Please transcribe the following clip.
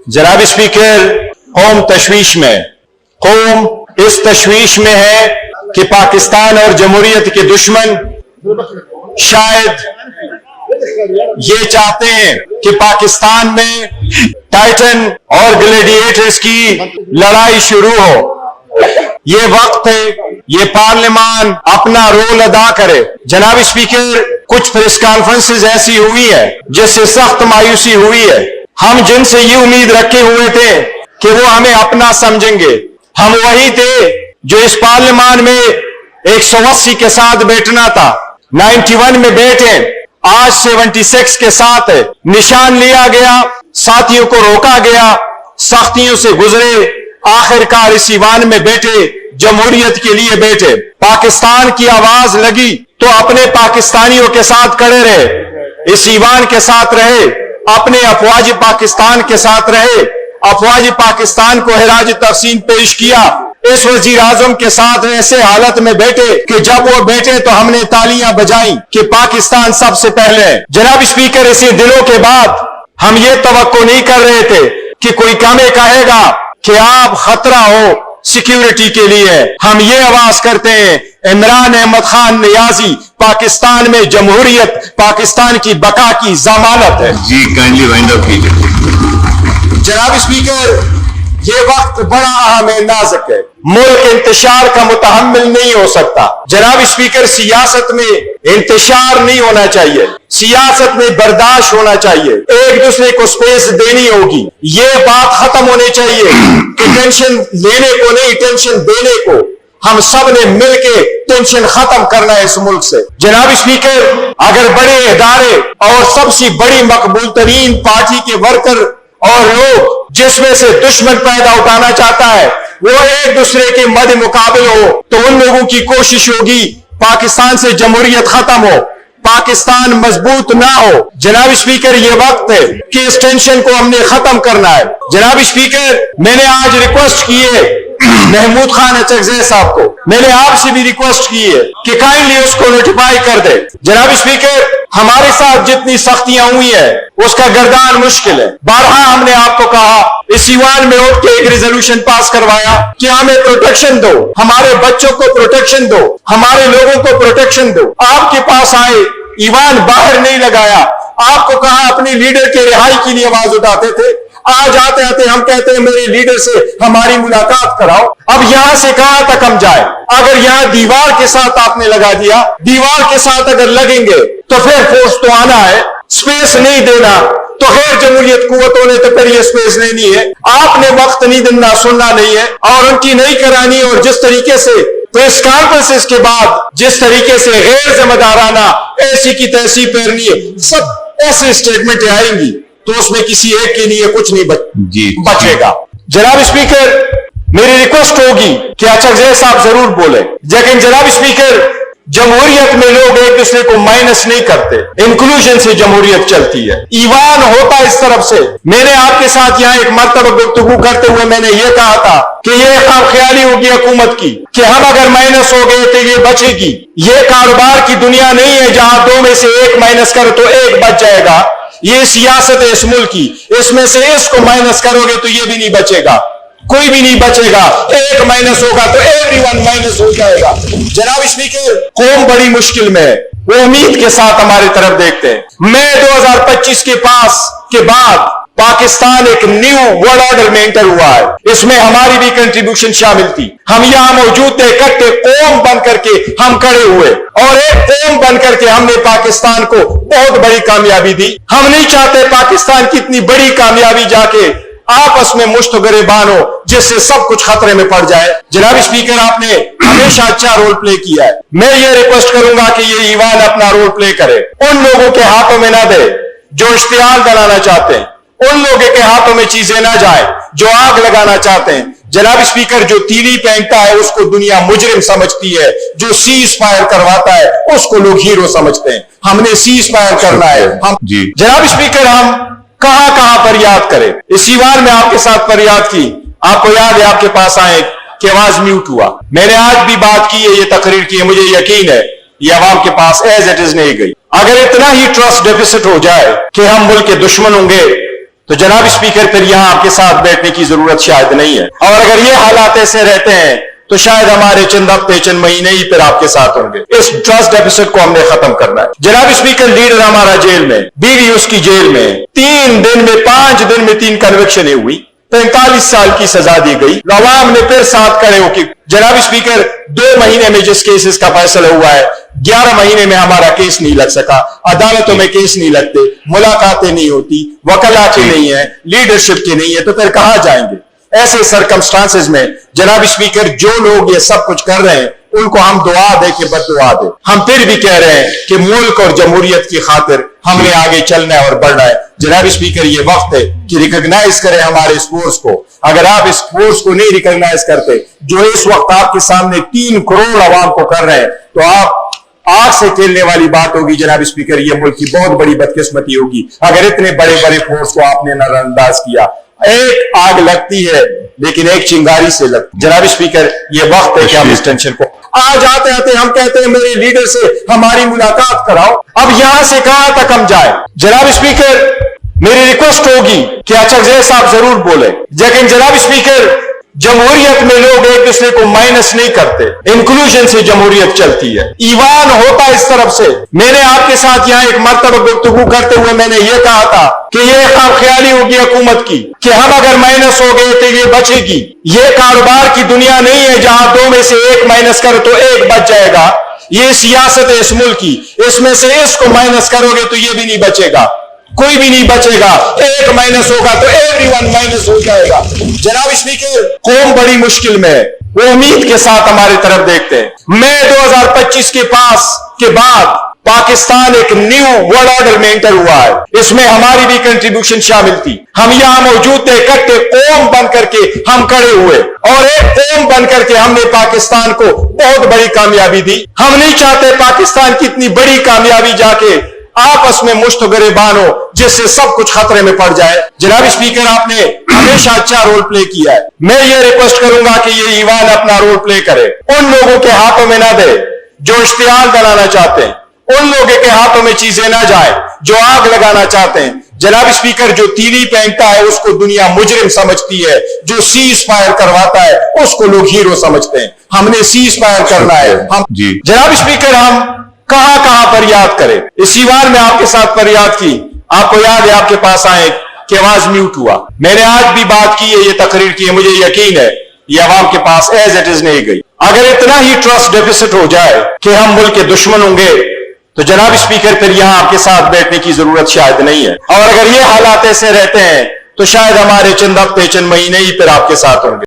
जनाब स्पीकर, कौम तशवीश में, कौम इस तशवीश में है कि पाकिस्तान और जमहूरियत के दुश्मन शायद ये चाहते हैं कि पाकिस्तान में टाइटन और ग्लैडिएटर्स की लड़ाई शुरू हो। ये वक्त है, ये पार्लियामान अपना रोल अदा करे। जनाब स्पीकर, कुछ प्रेस कॉन्फ्रेंसेस ऐसी हुई है जिससे सख्त मायूसी हुई है। हम जिनसे ये उम्मीद रखे हुए थे कि वो हमें अपना समझेंगे, हम वही थे जो इस पार्लियामान में 180 के साथ बैठना था, 91 में बैठे, आज 76 के साथ है। निशान लिया गया, साथियों को रोका गया, सख्तियों से गुजरे, आखिरकार इस ईवान में बैठे, जमहूरियत के लिए बैठे। पाकिस्तान की आवाज लगी तो अपने पाकिस्तानियों के साथ खड़े रहे, इस ईवान के साथ रहे, अपने अफवाज पाकिस्तान के साथ रहे, अफवाज पाकिस्तान को खराज तहसीन पेश किया। इस वजीर आजम के साथ ऐसे हालत में बैठे कि जब वो बैठे तो हमने तालियां बजाई कि पाकिस्तान सबसे पहले है। जनाब स्पीकर, इसी दिनों के बाद हम ये तवक्को नहीं कर रहे थे कि कोई हमें कहेगा कि आप खतरा हो सिक्योरिटी के लिए। हम ये आवाज करते हैं, इमरान अहमद खान नियाजी पाकिस्तान में जमहूरियत, पाकिस्तान की बका की जमानत है। जी काइंडली वाइंड अप कीजिए। जनाब स्पीकर, ये वक्त बड़ा अहम है, नाजुक है, मुल्क इंतशार का मुतहम्मिल नहीं हो सकता। जनाब स्पीकर, सियासत में इंतशार नहीं होना चाहिए, सियासत में बर्दाश्त होना चाहिए, एक दूसरे को स्पेस देनी होगी। ये बात खत्म होनी चाहिए कि टेंशन लेने को नहीं, टेंशन देने को। हम सब ने मिलकर टेंशन खत्म करना है इस मुल्क से। जनाब स्पीकर, अगर बड़े इदारे और सबसे बड़ी मकबूल तरीन पार्टी के वर्कर और लोग जिसमें से दुश्मन पैदा उठाना चाहता है वो एक दूसरे के मद मुकाबिल हो, तो उन लोगों की कोशिश होगी पाकिस्तान से जमहूरियत खत्म हो, पाकिस्तान मजबूत ना हो। जनाब स्पीकर, ये वक्त है कि इस टेंशन को हमने खत्म करना है। जनाब स्पीकर, मैंने आज रिक्वेस्ट की है महमूद खान अचकज़ई साहब को, मैंने आपसे भी रिक्वेस्ट की है कि काइंडली उसको नोटिफाई कर दे। जनाब स्पीकर, हमारे साथ जितनी सख्तियां हुई है उसका गर्दान मुश्किल है। बारहा हमने आपको कहा, इस ईवान में उठ के एक रेजोल्यूशन पास करवाया कि हमें प्रोटेक्शन दो, हमारे बच्चों को प्रोटेक्शन दो, हमारे लोगों को प्रोटेक्शन दो। आपके पास आए, ईवान बाहर नहीं लगाया, आपको कहा अपनी लीडर के रिहाई के लिए आवाज उठाते थे, आज आते आते हम कहते हैं मेरे लीडर से हमारी मुलाकात कराओ। अब यहां से कहां तक हम जाए? अगर यहां दीवार के साथ आपने लगा दिया, दीवार के साथ अगर लगेंगे तो फिर फोर्स तो आना है, स्पेस नहीं देना तो गैर जमहूरियत कुव्वतों ने तो फिर ये स्पेस लेनी है। आपने वक्त नहीं देना, सुनना नहीं है और उनकी नहीं करानी। और जिस तरीके से प्रेस कॉन्फ्रेंसेस के बाद जिस तरीके से गैर जिम्मेदाराना ऐसी की तैसी पैरनी है, सब ऐसे स्टेटमेंट आएंगी तो उसमें किसी एक के लिए कुछ नहीं बचेगा। जनाब स्पीकर, मेरी रिक्वेस्ट होगी कि अचकज़ई साहब जरूर बोले, लेकिन जनाब स्पीकर, जमहूरियत में लोग एक दूसरे को माइनस नहीं करते, इंक्लूजन से जमहूरियत चलती है। ईवान होता इस तरफ से। मैंने आपके साथ यहाँ एक मर्तबा गुफ्तगू करते हुए मैंने ये कहा था कि ये ख्याली होगी हुकूमत की कि हम अगर माइनस हो गए तो ये बचेगी। ये कारोबार की दुनिया नहीं है जहां दो में से एक माइनस करो तो एक बच जाएगा। ये सियासत है इस मुल्क की, इसमें से इसको माइनस करोगे तो ये भी नहीं बचेगा, कोई भी नहीं बचेगा। एक माइनस होगा तो एवरीवन माइनस हो जाएगा। जनाब स्पीकर, कौम बड़ी मुश्किल में है, वो उम्मीद के साथ हमारी तरफ देखते हैं। मई 2025 के बाद पाकिस्तान एक न्यू वर्ल्ड ऑर्डर में एंटर हुआ है, इसमें हमारी भी कंट्रीब्यूशन शामिल थी। हम यहां मौजूद थे, इकट्ठे कौम बन करके हम खड़े हुए और एक कौम बन करके हमने पाकिस्तान को बहुत बड़ी कामयाबी दी। हम नहीं चाहते पाकिस्तान की इतनी बड़ी कामयाबी जाके आपस में मुश्त गिरबान हो जिससे सब कुछ खतरे में पड़ जाए। जनाब स्पीकर, आपने हमेशा अच्छा रोल प्ले किया है। मैं ये रिक्वेस्ट करूंगा कि ये ईवान अपना रोल प्ले करे, उन लोगों के हाथों में ना दे जो इश्तिहाल बनाना चाहते हैं, उन लोगों के हाथों में चीजें ना जाए जो आग लगाना चाहते हैं। जनाब स्पीकर, जो तीली पहनता है उसको दुनिया मुजरिम समझती है, जो सीज फायर करवाता है उसको लोग हीरो समझते हैं। हमने सीज फायर करना है। हम जनाब स्पीकर, हम कहां कहां फरियाद करें? इस ईवान में आपके साथ फरियाद की, आपको याद है आपके पास आए कि आवाज म्यूट हुआ। मैंने आज भी बात की है, ये तकरीर की है, मुझे यकीन है ये अवाम के पास एज इट इज नहीं गई। अगर इतना ही ट्रस्ट डेफिसिट हो जाए कि हम मुल्क के दुश्मन होंगे تو جناب اسپیکر پھر یہاں آپ کے ساتھ بیٹھنے کی ضرورت شاید نہیں ہے. اور اگر یہ حالات ایسے رہتے ہیں تو شاید ہمارے چند ہفتے چند مہینے ہی پھر آپ کے ساتھ ہوں گے. اس ٹرسٹ ڈیفیسٹ کو ہم نے ختم کرنا ہے. جناب اسپیکر لیڈر ہمارا جیل میں, بیوی اس کی جیل میں, 5 دن میں 3 کنوکشنیں ہوئی, 45 سال کی سزا دی گئی. عوام نے پھر ساتھ کھڑے ہو کہ جناب اسپیکر 2 مہینے میں جس کیسز کا فیصلہ ہوا ہے 11 مہینے میں ہمارا کیس نہیں لگ سکا. عدالتوں میں کیس نہیں لگتے, ملاقاتیں نہیں ہوتی, وکلا کی نہیں ہے, لیڈرشپ کی نہیں ہے, تو پھر کہاں جائیں گے؟ ایسے سرکمسٹانسز میں جناب اسپیکر جو لوگ یہ سب کچھ کر رہے ہیں ان کو ہم دعا دے کے بد دعا دے. ہم پھر بھی کہہ رہے ہیں کہ ملک اور جمہوریت کی خاطر ہم نے آگے چلنا ہے اور بڑھنا ہے. جناب اسپیکر یہ وقت ہے کہ ریکگنائز کریں ہمارے اس فورس کو. اگر آپ اس فورس کو نہیں ریکگنائز کرتے جو اس وقت آپ کے سامنے 3 کروڑ عوام کو کر رہے ہیں تو آپ آگ سے کھیلنے والی بات ہوگی. جناب اسپیکر یہ ملک کی بہت بڑی بدقسمتی ہوگی اگر اتنے بڑے بڑے فورس کو آپ نے نظر انداز کیا. ایک آگ لگتی ہے لیکن ایک چنگاری سے لگتی. جناب اسپیکر یہ وقت ہے کہ ہم اس ٹینشن کو آج آتے آتے ہم کہتے ہیں میرے لیڈر سے ہماری ملاقات کراؤ. اب یہاں سے کہاں تک ہم جائیں؟ جناب اسپیکر میری ریکویسٹ ہوگی کہ اچھا صاحب ضرور بولے, لیکن جناب اسپیکر جمہوریت میں لوگ ایک دوسرے کو مائنس نہیں کرتے, انکلوژن سے جمہوریت چلتی ہے, ایوان ہوتا ہے اس طرف سے. میں نے آپ کے ساتھ یہاں ایک مرتبہ گفتگو کرتے ہوئے میں نے یہ کہا تھا کہ یہ خام خیالی ہوگی حکومت کی کہ ہم اگر مائنس ہو گئے تو یہ بچے گی. یہ کاروبار کی دنیا نہیں ہے جہاں 2 میں سے 1 مائنس کرو تو 1 بچ جائے گا. یہ سیاست ہے اس ملک کی, اس میں سے اس کو مائنس کرو گے تو یہ بھی نہیں بچے گا, کوئی بھی نہیں بچے گا. 1 مائنس ہوگا تو ایوری ون مائنس ہو جائے گا. جناب اسپیکر قوم بڑی مشکل میں ہے, وہ امید کے ساتھ ہماری طرف دیکھتے ہیں. میں 2025 کے بعد پاکستان ایک نیو ورلڈ آرڈر میں انٹر ہوا ہے. اس میں ہماری بھی کنٹریبیوشن شامل تھی. ہم یہاں موجود تھے, اکٹھے قوم بن کر کے ہم کھڑے ہوئے اور ایک قوم بن کر کے ہم نے پاکستان کو بہت بڑی کامیابی دی. ہم نہیں چاہتے پاکستان کی اتنی بڑی کامیابی جا کے آپس میں مشت گریبان ہو جس سے سب کچھ خطرے میں پڑ جائے. جناب اسپیکر آپ نے ہمیشہ اچھا رول پلے کیا ہے. میں یہ ریکویسٹ کروں گا کہ یہ ایوان اپنا رول پلے کرے, ان لوگوں کے ہاتھوں میں نہ دے جو اشتعال بنانا چاہتے ہیں, ان لوگوں کے ہاتھوں میں چیزیں نہ جائیں جو آگ لگانا چاہتے ہیں. جناب اسپیکر جو تیلی پہنتا ہے اس کو دنیا مجرم سمجھتی ہے, جو سیز فائر کرواتا ہے اس کو لوگ ہیرو سمجھتے ہیں. ہم نے سیز فائر کرنا ہے. جناب اسپیکر ہم کہاں فریاد کرے؟ اسی بار میں آپ کے ساتھ فریاد کی, آپ کو یاد ہے آپ کے پاس آئے کہ آواز میوٹ ہوا. میں نے آج بھی بات کی ہے, یہ تقریر کی ہے, مجھے یقین ہے یہ عوام کے پاس ایز اٹ از نہیں گئی. اگر اتنا ہی ٹرسٹ ڈیفیسٹ ہو جائے کہ ہم ملک کے دشمن ہوں گے تو جناب اسپیکر پھر یہاں آپ کے ساتھ بیٹھنے کی ضرورت شاید نہیں ہے. اور اگر یہ حالات ایسے رہتے ہیں تو شاید ہمارے چند ہفتے چند مہینے ہی پھر آپ کے ساتھ ہوں گے.